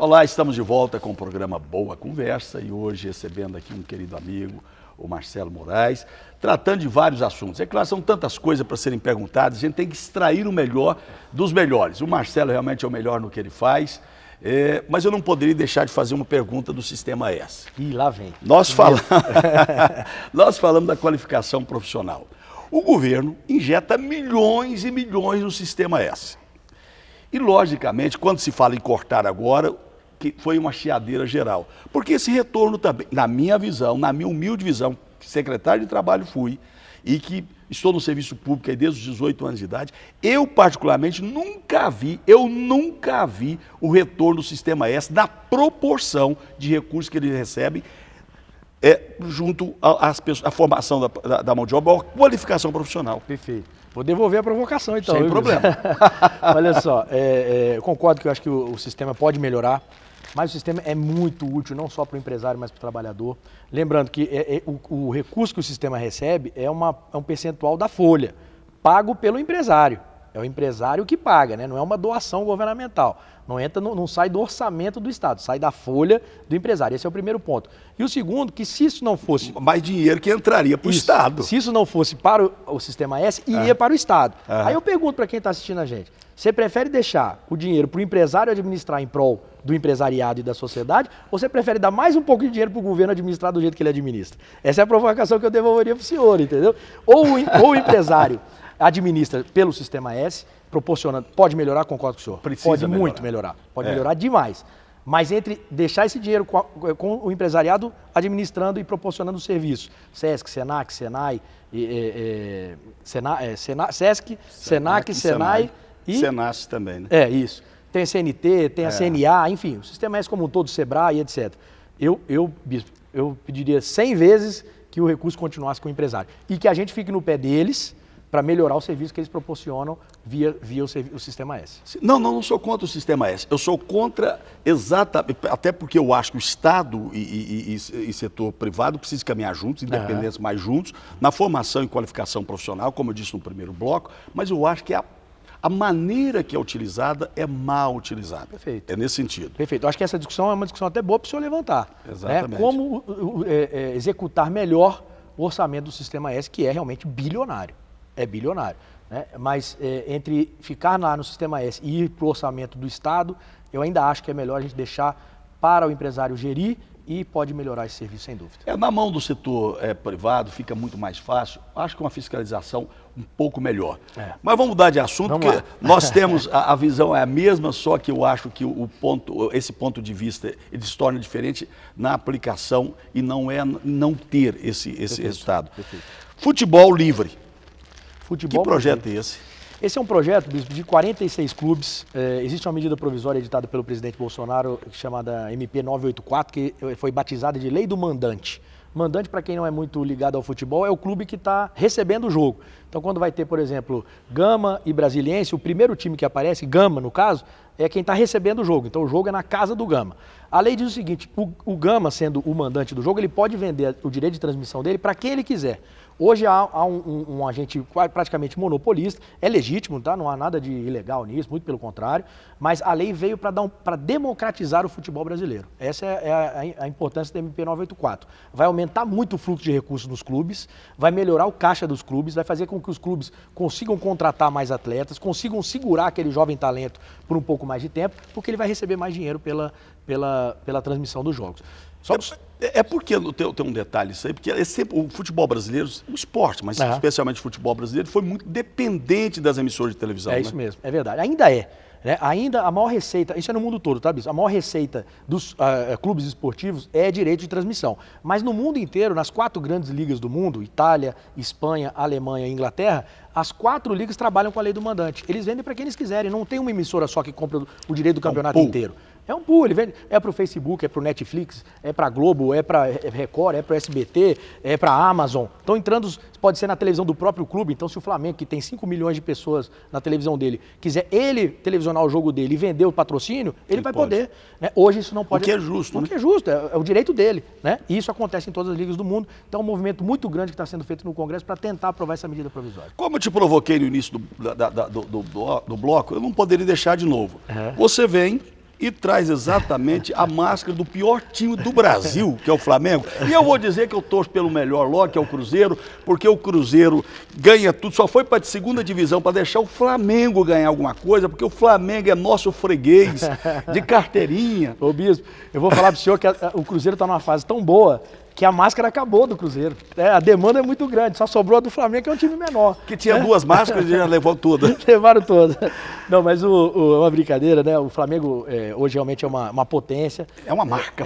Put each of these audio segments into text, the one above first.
Olá, estamos de volta com o programa Boa Conversa e hoje recebendo aqui um querido amigo, o Marcelo Moraes, tratando de vários assuntos. É claro, são tantas coisas para serem perguntadas, a gente tem que extrair o melhor dos melhores. O Marcelo realmente é o melhor no que ele faz, mas eu não poderia deixar de fazer uma pergunta do Sistema S. Ih, lá vem. Nós falamos da qualificação profissional. O governo injeta milhões e milhões no Sistema S. E, logicamente, quando se fala em cortar agora, que foi uma chiadeira geral. Porque esse retorno também, na minha visão, na minha humilde visão, secretário de Trabalho fui, e que estou no serviço público aí desde os 18 anos de idade, eu particularmente nunca vi o retorno do Sistema S na proporção de recursos que eles recebem junto à formação da mão de obra, ou a qualificação profissional. Perfeito. Vou devolver a provocação, então. Sem problema. Olha só, eu concordo que eu acho que o sistema pode melhorar, mas o sistema é muito útil, não só para o empresário, mas para o trabalhador. Lembrando que o recurso que o sistema recebe é um percentual da folha, pago pelo empresário. É o empresário que paga, né? Não é uma doação governamental. Não sai do orçamento do Estado, sai da folha do empresário. Esse é o primeiro ponto. E o segundo, que se isso não fosse... Mais dinheiro que entraria para o Estado. Se isso não fosse para o Sistema S, iria para o Estado. Aí eu pergunto para quem está assistindo a gente, você prefere deixar o dinheiro para o empresário administrar em prol do empresariado e da sociedade, ou você prefere dar mais um pouco de dinheiro para o governo administrar do jeito que ele administra? Essa é a provocação que eu devolveria para o senhor, entendeu? Ou o empresário administra pelo Sistema S, proporcionando, pode melhorar, concordo com o senhor, pode muito melhorar, pode melhorar demais, mas entre deixar esse dinheiro com o empresariado administrando e proporcionando o serviço, SESC, SENAC, SENAI, SESC, SENAC, SENAI e... SENAS também, né? Isso. Tem a CNT, tem a CNA, enfim, o Sistema S como um todo, SEBRAE, etc. Bispo, eu pediria 100 vezes que o recurso continuasse com o empresário e que a gente fique no pé deles para melhorar o serviço que eles proporcionam via o Sistema S. Não sou contra o Sistema S. Eu sou contra exatamente, até porque eu acho que o Estado e setor privado precisam caminhar juntos, independentes mais juntos, na formação e qualificação profissional, como eu disse no primeiro bloco, mas eu acho que a maneira que é utilizada é mal utilizada. Perfeito. É nesse sentido. Perfeito. Eu acho que essa discussão é uma discussão até boa para o senhor levantar. Exatamente. Né? Como executar melhor o orçamento do Sistema S, que é realmente bilionário. É bilionário. Né? Mas entre ficar no Sistema S e ir para o orçamento do Estado, eu ainda acho que é melhor a gente deixar para o empresário gerir e pode melhorar esse serviço, sem dúvida. Na mão do setor privado fica muito mais fácil, acho que uma fiscalização um pouco melhor. Mas vamos mudar de assunto, porque nós temos, a visão é a mesma, só que eu acho que esse ponto de vista ele se torna diferente na aplicação e não ter esse resultado. Perfeito. Futebol livre. Futebol que projeto é esse? Esse é um projeto, Bispo, de 46 clubes. Existe uma medida provisória editada pelo presidente Bolsonaro, chamada MP 984, que foi batizada de Lei do Mandante. Mandante, para quem não é muito ligado ao futebol, é o clube que está recebendo o jogo. Então, quando vai ter, por exemplo, Gama e Brasiliense, o primeiro time que aparece, Gama no caso, é quem está recebendo o jogo. Então, o jogo é na casa do Gama. A lei diz o seguinte, o Gama, sendo o mandante do jogo, ele pode vender o direito de transmissão dele para quem ele quiser. Hoje há um agente praticamente monopolista, é legítimo, tá? Não há nada de ilegal nisso, muito pelo contrário, mas a lei veio para democratizar o futebol brasileiro. Essa é a importância da MP 984. Vai aumentar muito o fluxo de recursos nos clubes, vai melhorar o caixa dos clubes, vai fazer com que os clubes consigam contratar mais atletas, consigam segurar aquele jovem talento por um pouco mais de tempo, porque ele vai receber mais dinheiro pela transmissão dos jogos. Porque tem um detalhe isso aí, porque o futebol brasileiro, o esporte, mas especialmente o futebol brasileiro, foi muito dependente das emissoras de televisão. Isso mesmo, é verdade. Ainda é. Né? Ainda a maior receita, isso é no mundo todo, tá, Bispo? A maior receita dos clubes esportivos é direito de transmissão. Mas no mundo inteiro, nas 4 grandes ligas do mundo, Itália, Espanha, Alemanha e Inglaterra, as 4 ligas trabalham com a lei do mandante. Eles vendem para quem eles quiserem, não tem uma emissora só que compra o direito do campeonato inteiro. É um pool, ele vende, é para o Facebook, é para o Netflix, é para a Globo, é para Record, é para o SBT, é para a Amazon. Estão entrando, pode ser na televisão do próprio clube, então se o Flamengo, que tem 5 milhões de pessoas na televisão dele, quiser ele televisionar o jogo dele e vender o patrocínio, ele vai poder. Né? Hoje isso não pode. O que é justo, O que é justo, é o direito dele. Né? E isso acontece em todas as ligas do mundo. Então é um movimento muito grande que está sendo feito no Congresso para tentar aprovar essa medida provisória. Como eu te provoquei no início do bloco, eu não poderia deixar de novo. Você vem e traz exatamente a máscara do pior time do Brasil, que é o Flamengo. E eu vou dizer que eu torço pelo melhor logo, que é o Cruzeiro, porque o Cruzeiro ganha tudo, só foi para a segunda divisão para deixar o Flamengo ganhar alguma coisa, porque o Flamengo é nosso freguês de carteirinha. Ô Bispo, eu vou falar para o senhor que o Cruzeiro está numa fase tão boa que a máscara acabou do Cruzeiro. A demanda é muito grande, só sobrou a do Flamengo, que é um time menor. Que tinha duas máscaras e já levou todas. Levaram todas. Não, mas é uma brincadeira, né? O Flamengo hoje realmente é uma potência. É uma marca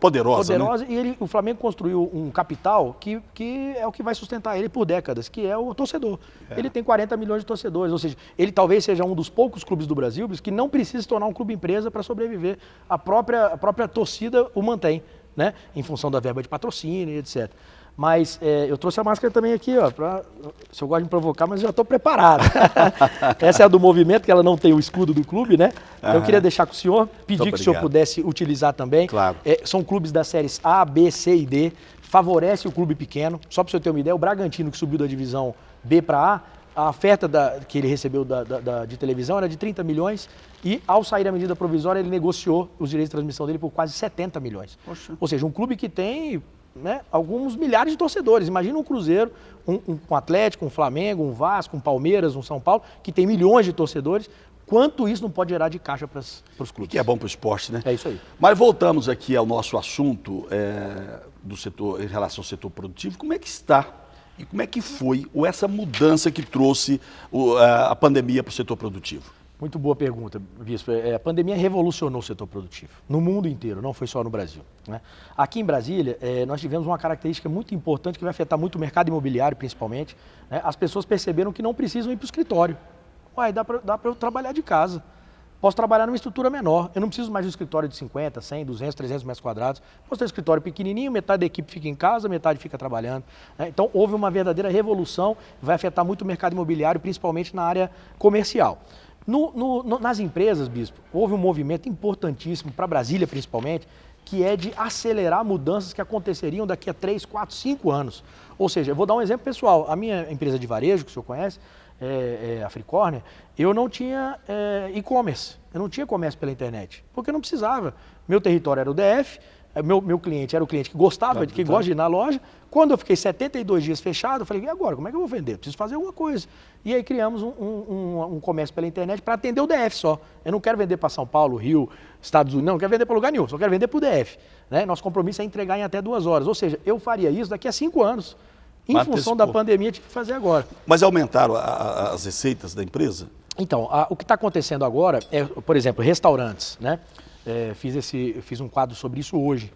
poderosa, né? E o Flamengo construiu um capital que é o que vai sustentar ele por décadas, que é o torcedor. Ele tem 40 milhões de torcedores, ou seja, ele talvez seja um dos poucos clubes do Brasil que não precisa se tornar um clube empresa para sobreviver. A própria torcida o mantém, né? Em função da verba de patrocínio e etc. Mas eu trouxe a máscara também aqui, ó, se eu gosto de me provocar, mas já estou preparado. Essa é a do movimento, que ela não tem o escudo do clube, né? Então, eu queria deixar com o senhor, pedir que o senhor pudesse utilizar também. Claro. São clubes das séries A, B, C e D, favorece o clube pequeno. Só para o senhor ter uma ideia, o Bragantino, que subiu da divisão B para a oferta que ele recebeu de televisão era de 30 milhões e, ao sair a medida provisória, ele negociou os direitos de transmissão dele por quase 70 milhões. Poxa. Ou seja, um clube que tem, né, alguns milhares de torcedores. Imagina um Cruzeiro, um Atlético, um Flamengo, um Vasco, um Palmeiras, um São Paulo, que tem milhões de torcedores. Quanto isso não pode gerar de caixa para os clubes? Que é bom para o esporte, né? É isso aí. Mas voltamos aqui ao nosso assunto do setor, em relação ao setor produtivo. Como é que está e como é que foi essa mudança que trouxe a pandemia para o setor produtivo? Muito boa pergunta, Bispo. A pandemia revolucionou o setor produtivo, no mundo inteiro, não foi só no Brasil, né? Aqui em Brasília, nós tivemos uma característica muito importante que vai afetar muito o mercado imobiliário, principalmente, né? As pessoas perceberam que não precisam ir para o escritório. Uai, dá para eu trabalhar de casa. Posso trabalhar numa estrutura menor. Eu não preciso mais de um escritório de 50, 100, 200, 300 metros quadrados. Posso ter um escritório pequenininho, metade da equipe fica em casa, metade fica trabalhando, né? Então, houve uma verdadeira revolução, vai afetar muito o mercado imobiliário, principalmente na área comercial. Nas empresas, Bispo, houve um movimento importantíssimo, para Brasília principalmente, que é de acelerar mudanças que aconteceriam daqui a 3, 4, 5 anos. Ou seja, eu vou dar um exemplo pessoal. A minha empresa de varejo, que o senhor conhece, a Fricorner, eu não tinha e-commerce, eu não tinha comércio pela internet, porque eu não precisava. Meu território era o DF, meu cliente era o cliente que gosta de ir na loja. Quando eu fiquei 72 dias fechado, eu falei, e agora, como é que eu vou vender? Eu preciso fazer alguma coisa. E aí criamos um comércio pela internet para atender o DF só. Eu não quero vender para São Paulo, Rio, Estados Unidos, não quero vender para lugar nenhum, só quero vender para o DF. Né? Nosso compromisso é entregar em até 2 horas, ou seja, eu faria isso daqui a 5 anos. Em função da pandemia, tive que fazer agora. Mas aumentaram as receitas da empresa? Então, o que está acontecendo agora é, por exemplo, restaurantes, né? Fiz um quadro sobre isso hoje,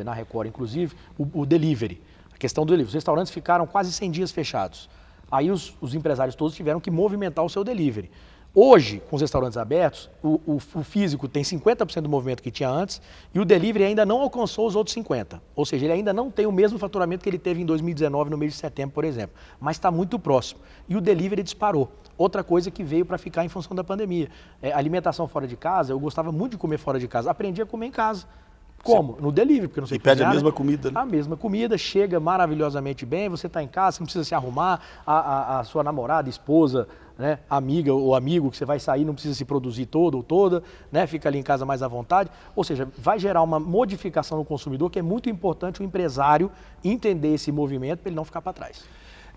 na Record, inclusive, o delivery, a questão do delivery. Os restaurantes ficaram quase 100 dias fechados. Aí os empresários todos tiveram que movimentar o seu delivery. Hoje, com os restaurantes abertos, o físico tem 50% do movimento que tinha antes e o delivery ainda não alcançou os outros 50%. Ou seja, ele ainda não tem o mesmo faturamento que ele teve em 2019, no mês de setembro, por exemplo. Mas está muito próximo. E o delivery disparou. Outra coisa que veio para ficar em função da pandemia. Alimentação fora de casa, eu gostava muito de comer fora de casa. Aprendi a comer em casa. Como? No delivery, porque não sei. E pede a mesma comida, né? A mesma comida, chega maravilhosamente bem, você está em casa, você não precisa se arrumar, a sua namorada, esposa, né, amiga ou amigo que você vai sair, não precisa se produzir todo ou toda, né, fica ali em casa mais à vontade. Ou seja, vai gerar uma modificação no consumidor que é muito importante o empresário entender esse movimento para ele não ficar para trás.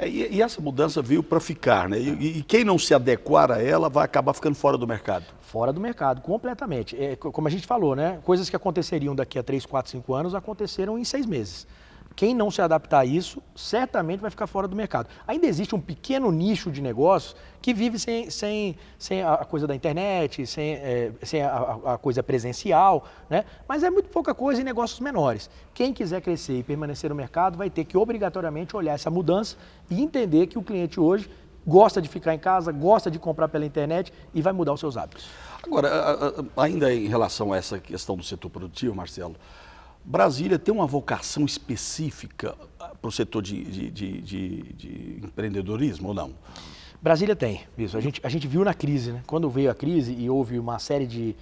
E essa mudança veio para ficar, né? E quem não se adequar a ela vai acabar ficando fora do mercado. Fora do mercado, completamente. Como a gente falou, né? Coisas que aconteceriam daqui a 3, 4, 5 anos aconteceram em 6 meses. Quem não se adaptar a isso, certamente vai ficar fora do mercado. Ainda existe um pequeno nicho de negócios que vive sem a coisa da internet, sem a coisa presencial, né? Mas é muito pouca coisa em negócios menores. Quem quiser crescer e permanecer no mercado vai ter que obrigatoriamente olhar essa mudança e entender que o cliente hoje gosta de ficar em casa, gosta de comprar pela internet e vai mudar os seus hábitos. Agora, ainda em relação a essa questão do setor produtivo, Marcelo, Brasília tem uma vocação específica para o setor de empreendedorismo ou não? Brasília tem, isso. A gente viu na crise, né? Quando veio a crise e houve uma série de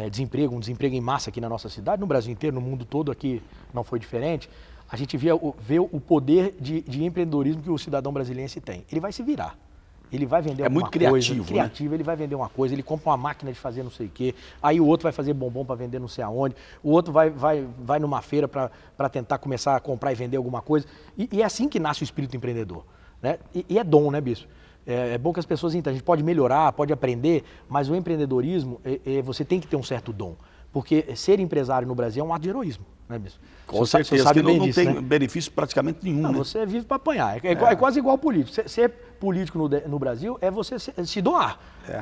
desemprego, um desemprego em massa aqui na nossa cidade, no Brasil inteiro, no mundo todo, aqui não foi diferente, a gente vê o poder de empreendedorismo que o cidadão brasiliense tem. Ele vai se virar. Ele vai vender alguma muito coisa, criativo, né? Ele vai vender uma coisa, ele compra uma máquina de fazer não sei o quê, aí o outro vai fazer bombom para vender não sei aonde, o outro vai numa feira para tentar começar a comprar e vender alguma coisa. E é assim que nasce o espírito empreendedor, né? E é dom, né, Bispo? É bom que as pessoas entendam, a gente pode melhorar, pode aprender, mas o empreendedorismo, você tem que ter um certo dom. Porque ser empresário no Brasil é um ato de heroísmo, né, Bispo? Com certeza, que não tem benefício praticamente nenhum. Não, né? você vive para apanhar. É quase igual político. Ser político no Brasil é você se doar.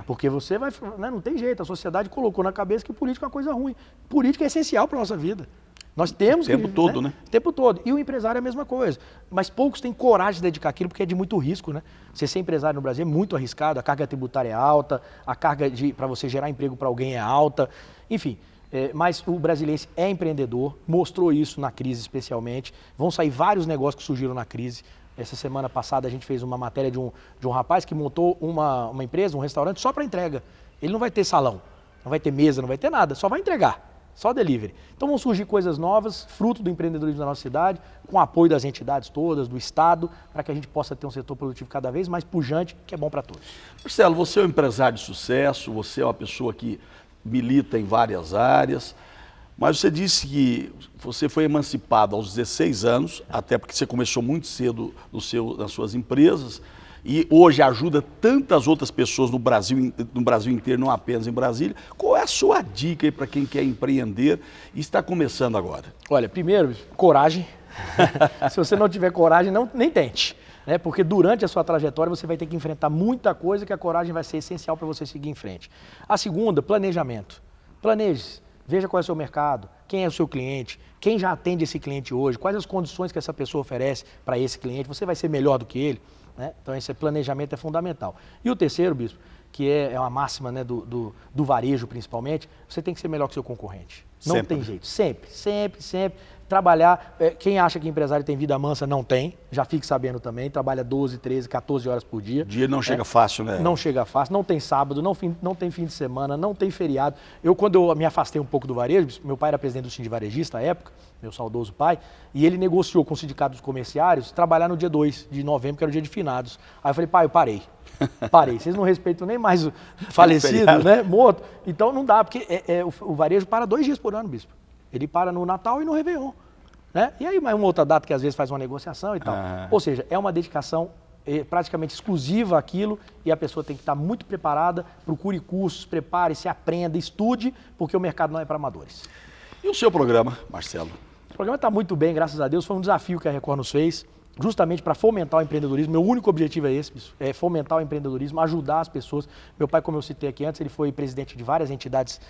Porque você vai. Né, não tem jeito. A sociedade colocou na cabeça que político é uma coisa ruim. Política é essencial para a nossa vida. Nós temos que. O tempo todo, né? O tempo todo. E o empresário é a mesma coisa. Mas poucos têm coragem de dedicar aquilo porque é de muito risco, né? Você ser empresário no Brasil é muito arriscado, a carga tributária é alta, a carga para você gerar emprego para alguém é alta. Enfim. Mas o brasileiro é empreendedor, mostrou isso na crise especialmente. Vão sair vários negócios que surgiram na crise. Essa semana passada a gente fez uma matéria de um rapaz que montou uma empresa, um restaurante só para entrega. Ele não vai ter salão, não vai ter mesa, não vai ter nada, só vai entregar, só delivery. Então vão surgir coisas novas, fruto do empreendedorismo da nossa cidade, com apoio das entidades todas, do Estado, para que a gente possa ter um setor produtivo cada vez mais pujante, que é bom para todos. Marcelo, você é um empresário de sucesso, você é uma pessoa que milita em várias áreas, mas você disse que você foi emancipado aos 16 anos, até porque você começou muito cedo nas suas empresas, e hoje ajuda tantas outras pessoas no Brasil inteiro, não apenas em Brasília. Qual é a sua dica aí para quem quer empreender e está começando agora? Olha, primeiro, coragem. Se você não tiver coragem, nem tente. Né? Porque durante a sua trajetória você vai ter que enfrentar muita coisa que a coragem vai ser essencial para você seguir em frente. A segunda, planejamento. Planeje-se, veja qual é o seu mercado, quem é o seu cliente, quem já atende esse cliente hoje, quais as condições que essa pessoa oferece para esse cliente, você vai ser melhor do que ele. Né? Então esse planejamento é fundamental. E o terceiro, Bispo, que é uma máxima, né, do varejo principalmente, você tem que ser melhor que o seu concorrente. Não sempre. Tem jeito, sempre. Trabalhar, quem acha que empresário tem vida mansa, não tem, já fique sabendo também, trabalha 12, 13, 14 horas por dia. O dia não chega fácil, né? Não chega fácil, não tem sábado, não tem fim de semana, não tem feriado. Quando eu me afastei um pouco do varejo, meu pai era presidente do Sindicato Varejista à época, meu saudoso pai, e ele negociou com o Sindicato dos Comerciários trabalhar no dia 2 de novembro, que era o dia de finados. Aí eu falei, pai, eu parei, vocês não respeitam nem mais o falecido, né, morto, então não dá, porque o varejo para 2 dias por ano, Bispo. Ele para no Natal e no Réveillon. Né? E aí mais uma outra data que às vezes faz uma negociação e tal. Ou seja, é uma dedicação praticamente exclusiva àquilo e a pessoa tem que estar muito preparada, procure cursos, prepare-se, aprenda, estude, porque o mercado não é para amadores. E o seu programa, Marcelo? O programa está muito bem, graças a Deus. Foi um desafio que a Record nos fez, justamente para fomentar o empreendedorismo. Meu único objetivo é esse, é fomentar o empreendedorismo, ajudar as pessoas. Meu pai, como eu citei aqui antes, ele foi presidente de várias entidades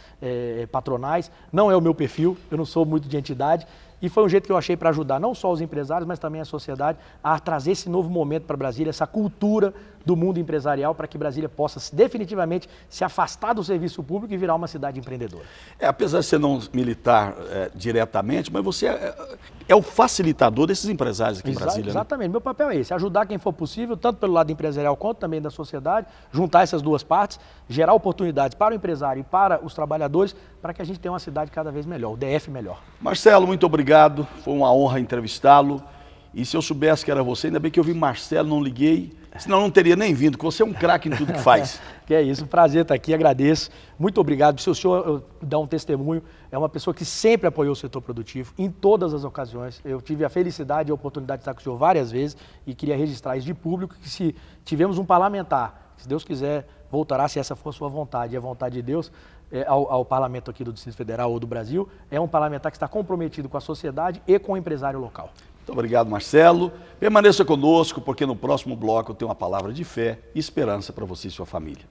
patronais. Não é o meu perfil, eu não sou muito de entidade. E foi um jeito que eu achei para ajudar não só os empresários, mas também a sociedade a trazer esse novo momento para Brasília, essa cultura do mundo empresarial, para que Brasília possa definitivamente se afastar do serviço público e virar uma cidade empreendedora. Apesar de você não militar diretamente, mas você é o facilitador desses empresários aqui em Brasília. Exatamente, meu papel é esse, ajudar quem for possível, tanto pelo lado empresarial quanto também da sociedade, juntar essas duas partes, gerar oportunidades para o empresário e para os trabalhadores, para que a gente tenha uma cidade cada vez melhor, o DF melhor. Marcelo, muito obrigado, foi uma honra entrevistá-lo. E se eu soubesse que era você, ainda bem que eu vi Marcelo, não liguei, senão não teria nem vindo, porque você é um craque em tudo que faz. Que é isso, um prazer estar aqui, agradeço. Muito obrigado. Se o senhor dá um testemunho, é uma pessoa que sempre apoiou o setor produtivo, em todas as ocasiões. Eu tive a felicidade e a oportunidade de estar com o senhor várias vezes e queria registrar isso de público, que se tivemos um parlamentar, se Deus quiser, voltará, se essa for a sua vontade e a vontade de Deus, ao parlamento aqui do Distrito Federal ou do Brasil, é um parlamentar que está comprometido com a sociedade e com o empresário local. Muito obrigado, Marcelo. Permaneça conosco, porque no próximo bloco eu tenho uma palavra de fé e esperança para você e sua família.